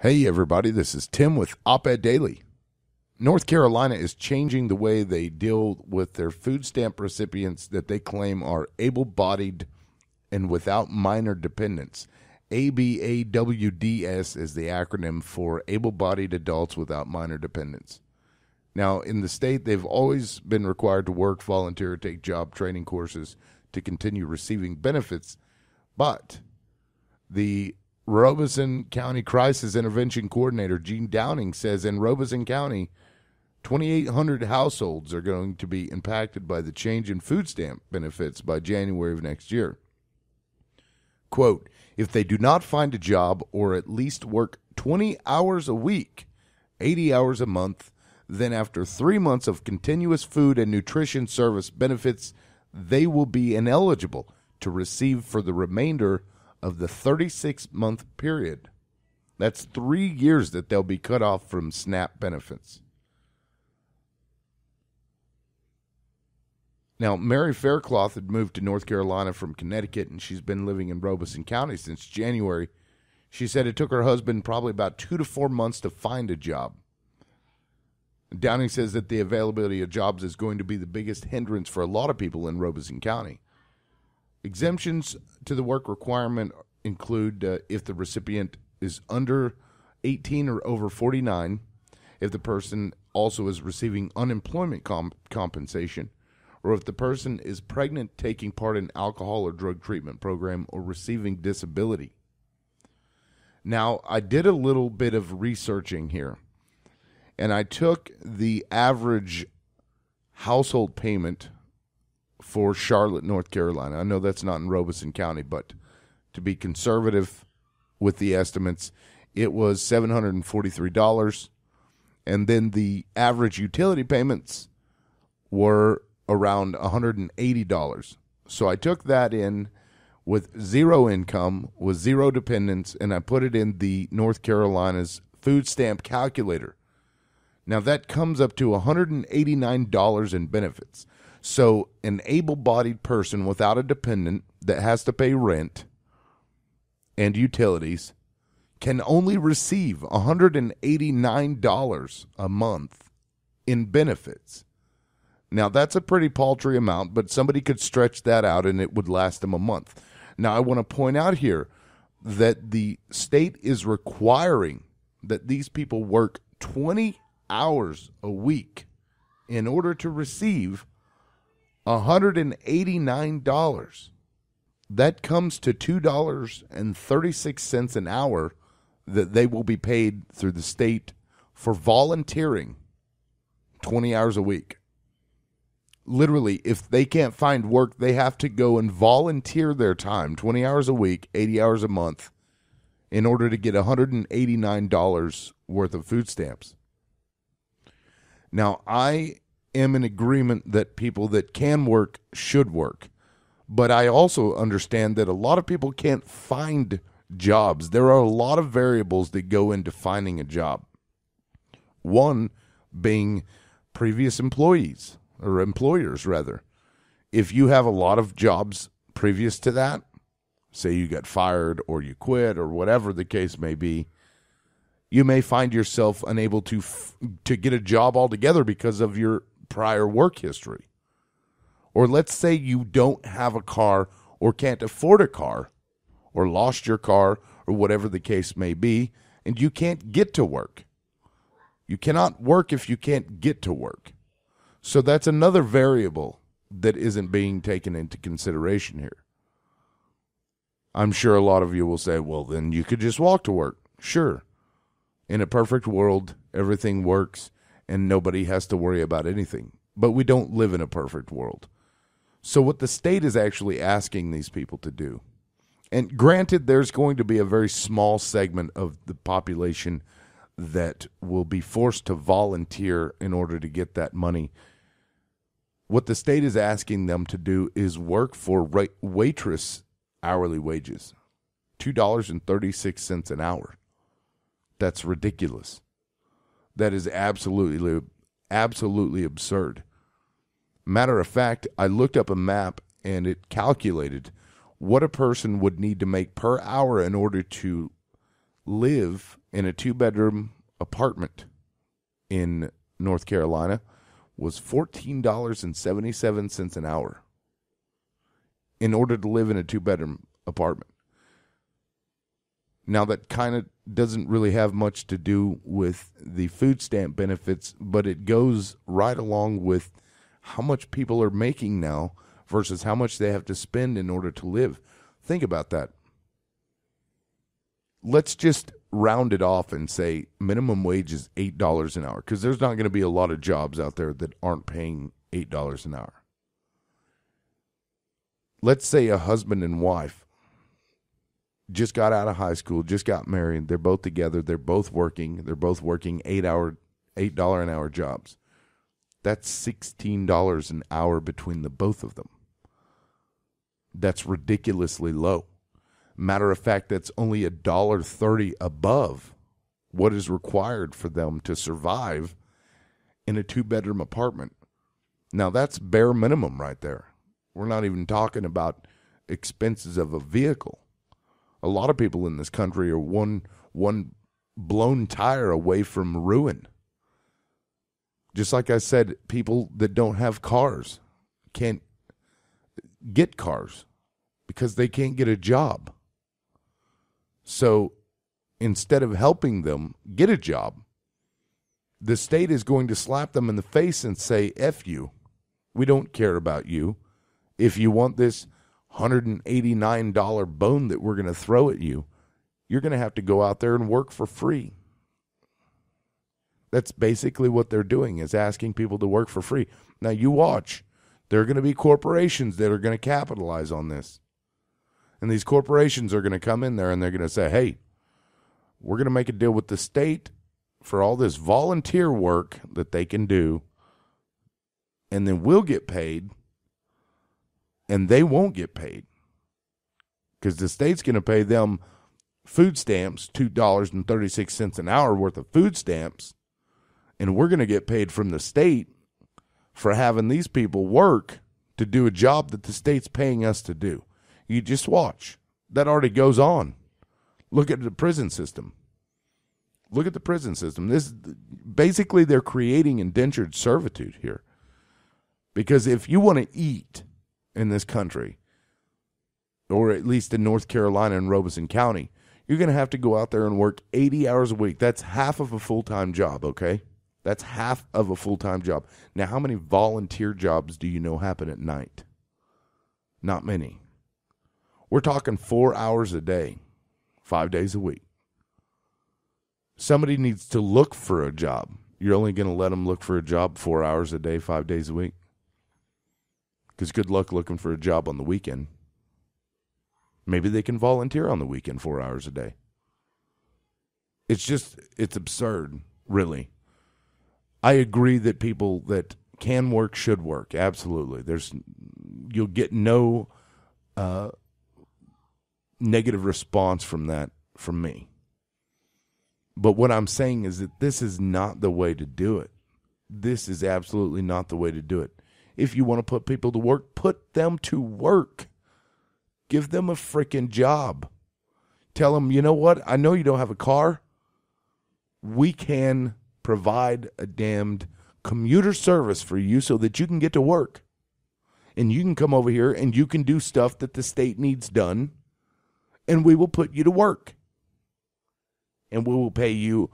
Hey everybody, this is Tim with Op-Ed Daily. North Carolina is changing the way they deal with their food stamp recipients that they claim are able-bodied and without minor dependents. ABAWDS is the acronym for able-bodied adults without minor dependents. Now, in the state, they've always been required to work, volunteer, or take job training courses to continue receiving benefits, but the Robeson County Crisis Intervention Coordinator Gene Downing says in Robeson County, 2,800 households are going to be impacted by the change in food stamp benefits by January of next year. Quote, if they do not find a job or at least work 20 hours a week, 80 hours a month, then after 3 months of continuous food and nutrition service benefits, they will be ineligible to receive for the remainder of the 36-month period. That's 3 years that they'll be cut off from SNAP benefits. Now, Mary Faircloth had moved to North Carolina from Connecticut, and she's been living in Robeson County since January. She said it took her husband probably about 2 to 4 months to find a job. Downing says that the availability of jobs is going to be the biggest hindrance for a lot of people in Robeson County. Exemptions to the work requirement include if the recipient is under 18 or over 49, if the person also is receiving unemployment compensation, or if the person is pregnant, taking part in alcohol or drug treatment program, or receiving disability. Now, I did a little bit of researching here, and I took the average household payment for Charlotte, North Carolina. I know that's not in Robeson County, but to be conservative with the estimates, it was $743, and then the average utility payments were around $180. So I took that in with zero income, with zero dependents, and I put it in the North Carolina's food stamp calculator. Now that comes up to $189 in benefits. So an able-bodied person without a dependent that has to pay rent and utilities can only receive $189 a month in benefits. Now, that's a pretty paltry amount, but somebody could stretch that out and it would last them a month. Now, I want to point out here that the state is requiring that these people work 20 hours a week in order to receive $189. That comes to $2.36 an hour that they will be paid through the state for volunteering 20 hours a week. Literally, if they can't find work, they have to go and volunteer their time, 20 hours a week, 80 hours a month, in order to get $189 worth of food stamps. Now, I am in agreement that people that can work should work. But I also understand that a lot of people can't find jobs. There are a lot of variables that go into finding a job. One being previous employees, or employers rather. If you have a lot of jobs previous to that, say you got fired or you quit or whatever the case may be, you may find yourself unable to get a job altogether because of your prior work history. Or let's say you don't have a car or can't afford a car or lost your car or whatever the case may be, and you can't get to work. You cannot work if you can't get to work. So that's another variable that isn't being taken into consideration here. I'm sure a lot of you will say, well, then you could just walk to work. Sure. In a perfect world, everything works and nobody has to worry about anything. But we don't live in a perfect world. So what the state is actually asking these people to do, and granted there's going to be a very small segment of the population that will be forced to volunteer in order to get that money. What the state is asking them to do is work for waitress hourly wages, $2.36 an hour. That's ridiculous. That is absolutely absurd. Matter of fact, I looked up a map and it calculated what a person would need to make per hour in order to live in a 2-bedroom apartment in North Carolina was $14.77 an hour in order to live in a 2-bedroom apartment. Now, that kind of doesn't really have much to do with the food stamp benefits, but it goes right along with how much people are making now versus how much they have to spend in order to live. Think about that. Let's just round it off and say minimum wage is $8 an hour, because there's not going to be a lot of jobs out there that aren't paying $8 an hour. Let's say a husband and wife just got out of high school, just got married, they're both together, they're both working $8 an hour jobs. That's $16 an hour between the both of them. That's ridiculously low. Matter of fact, that's only $1.30 above what is required for them to survive in a 2-bedroom apartment. Now, that's bare minimum right there. We're not even talking about expenses of a vehicle. A lot of people in this country are one blown tire away from ruin. Just like I said, people that don't have cars can't get cars because they can't get a job. So instead of helping them get a job, the state is going to slap them in the face and say, F you. We don't care about you. If you want this $189 bone that we're going to throw at you, you're going to have to go out there and work for free. That's basically what they're doing, is asking people to work for free. Now, you watch. There are going to be corporations that are going to capitalize on this. And these corporations are going to come in there and they're going to say, hey, we're going to make a deal with the state for all this volunteer work that they can do, and then we'll get paid, and they won't get paid because the state's going to pay them food stamps, $2.36 an hour worth of food stamps, and we're going to get paid from the state for having these people work to do a job that the state's paying us to do. You just watch. That already goes on. Look at the prison system. Look at the prison system. This basically, they're creating indentured servitude here. Because if you want to eat in this country, or at least in North Carolina and Robeson County, you're going to have to go out there and work 80 hours a week. That's half of a full-time job, okay? That's half of a full-time job. Now, how many volunteer jobs do you know happen at night? Not many. We're talking 4 hours a day, 5 days a week. Somebody needs to look for a job. You're only going to let them look for a job 4 hours a day, 5 days a week? Because good luck looking for a job on the weekend. Maybe they can volunteer on the weekend 4 hours a day. It's absurd, really. I agree that people that can work should work. Absolutely. You'll get no negative response from that from me. But what I'm saying is that this is not the way to do it. This is absolutely not the way to do it. If you want to put people to work, put them to work. Give them a freaking job. Tell them, you know what? I know you don't have a car. We can provide a damned commuter service for you so that you can get to work. And you can come over here and you can do stuff that the state needs done. And we will put you to work. And we will pay you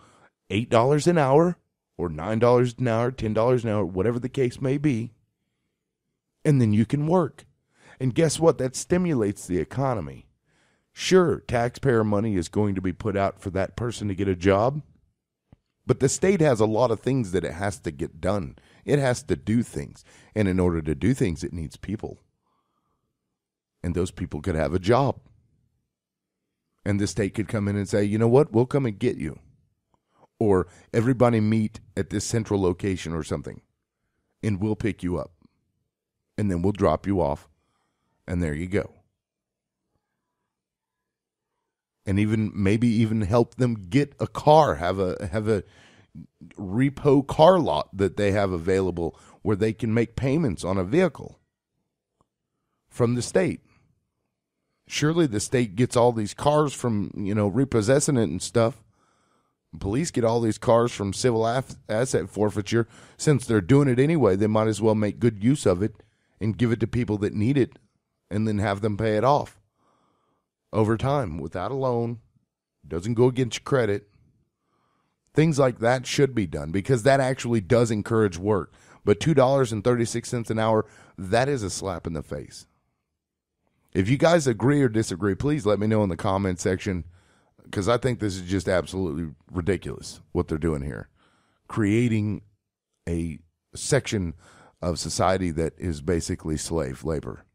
$8 an hour or $9 an hour, $10 an hour, whatever the case may be. And then you can work. And guess what? That stimulates the economy. Sure, taxpayer money is going to be put out for that person to get a job. But the state has a lot of things that it has to get done. It has to do things. And in order to do things, it needs people. And those people could have a job. And the state could come in and say, you know what, we'll come and get you. Or everybody meet at this central location or something. And we'll pick you up. And then we'll drop you off. And there you go. And maybe even help them get a car, have a repo car lot that they have available where they can make payments on a vehicle from the state. Surely the state gets all these cars from, repossessing it and stuff. Police get all these cars from civil asset forfeiture. Since they're doing it anyway, they might as well make good use of it and give it to people that need it and then have them pay it off over time without a loan. Doesn't go against your credit. Things like that should be done because that actually does encourage work. But $2.36 an hour, that is a slap in the face. If you guys agree or disagree, please let me know in the comment section, because I think this is just absolutely ridiculous what they're doing here. Creating a section of society that is basically slave labor.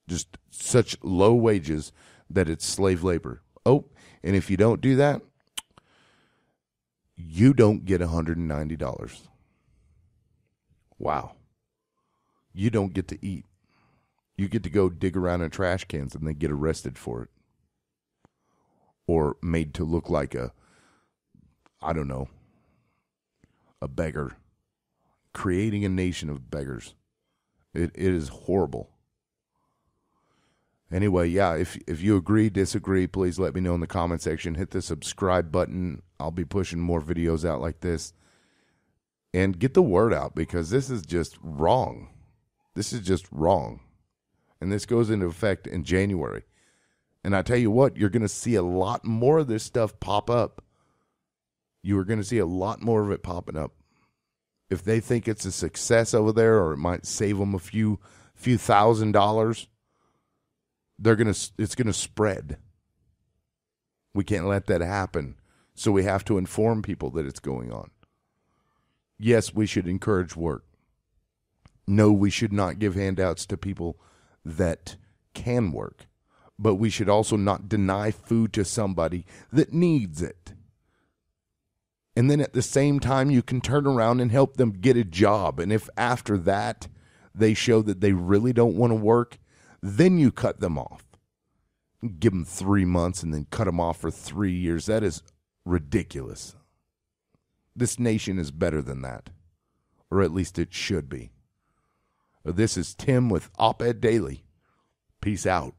Just such low wages that it's slave labor. Oh, and if you don't do that, you don't get $190. Wow. You don't get to eat. You get to go dig around in trash cans and then get arrested for it. Or made to look like a beggar. Creating a nation of beggars. It is horrible. Anyway, yeah, if you agree, disagree, please let me know in the comment section. Hit the subscribe button. I'll be pushing more videos out like this. And get the word out, because this is just wrong. This is just wrong. And this goes into effect in January. And I tell you what, you're going to see a lot more of this stuff pop up. You are going to see a lot more of it popping up. If they think it's a success over there, or it might save them a few $1,000s, it's going to spread. We can't let that happen. So we have to inform people that it's going on. Yes, we should encourage work. No, we should not give handouts to people that can work. But we should also not deny food to somebody that needs it. And then at the same time, you can turn around and help them get a job. And if after that they show that they really don't want to work, then you cut them off. Give them 3 months and then cut them off for 3 years. That is ridiculous. This nation is better than that. Or at least it should be. This is Tim with Op-Ed Daily. Peace out.